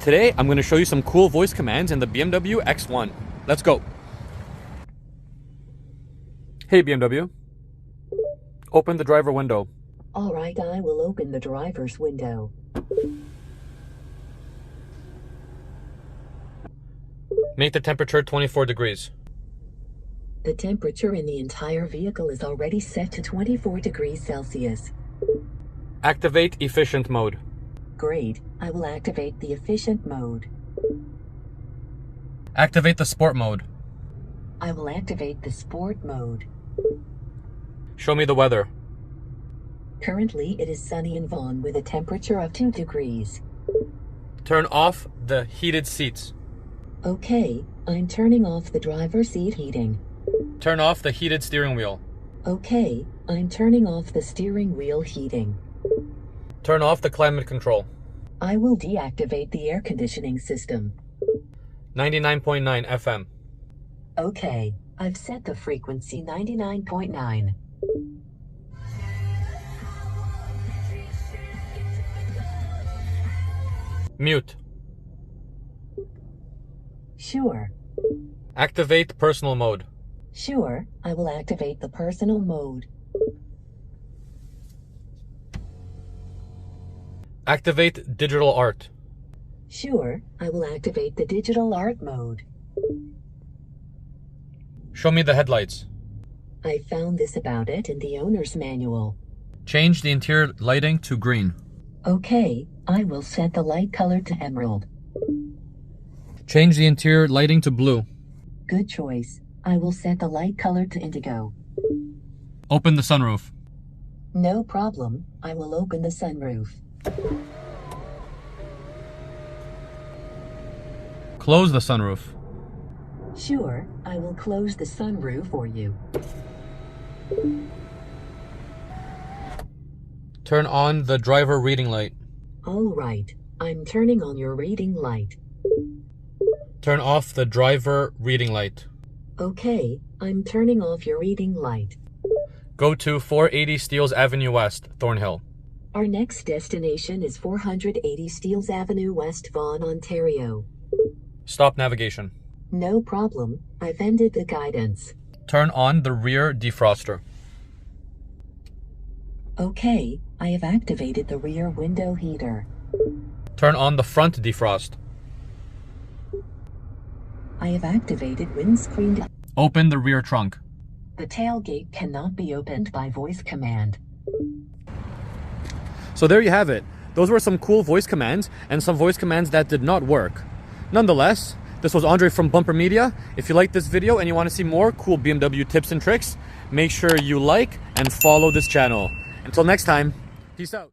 Today, I'm going to show you some cool voice commands in the BMW X1. Let's go. Hey BMW, open the driver window. All right, I will open the driver's window. Make the temperature 24 degrees. The temperature in the entire vehicle is already set to 24 degrees Celsius. Activate efficient mode. Great, I will activate the efficient mode. Activate the sport mode. I will activate the sport mode. Show me the weather. Currently it is sunny in Vaughan with a temperature of 2 degrees. Turn off the heated seats. Okay, I'm turning off the driver's seat heating. Turn off the heated steering wheel. Okay, I'm turning off the steering wheel heating. Turn off the climate control. I will deactivate the air conditioning system. 99.9 FM. Okay, I've set the frequency 99.9. Mute. Sure. Activate personal mode. Sure, I will activate the personal mode. Activate digital art. Sure, I will activate the digital art mode. Show me the headlights. I found this about it in the owner's manual. Change the interior lighting to green. Okay, I will set the light color to emerald. Change the interior lighting to blue. Good choice. I will set the light color to indigo. Open the sunroof. No problem. I will open the sunroof. Close the sunroof. Sure, I will close the sunroof for you. Turn on the driver reading light. All right, I'm turning on your reading light. Turn off the driver reading light. Okay, I'm turning off your reading light. Go to 480 Steeles Avenue West, Thornhill. Our next destination is 480 Steeles Avenue West, Vaughan, Ontario. Stop navigation. No problem. I've ended the guidance. Turn on the rear defroster. Okay, I have activated the rear window heater. Turn on the front defrost. I have activated windscreen. Open the rear trunk. The tailgate cannot be opened by voice command. So there you have it. Those were some cool voice commands and some voice commands that did not work. Nonetheless, this was Andre from Bumper Media. If you like this video and you want to see more cool BMW tips and tricks, make sure you like and follow this channel. Until next time, peace out.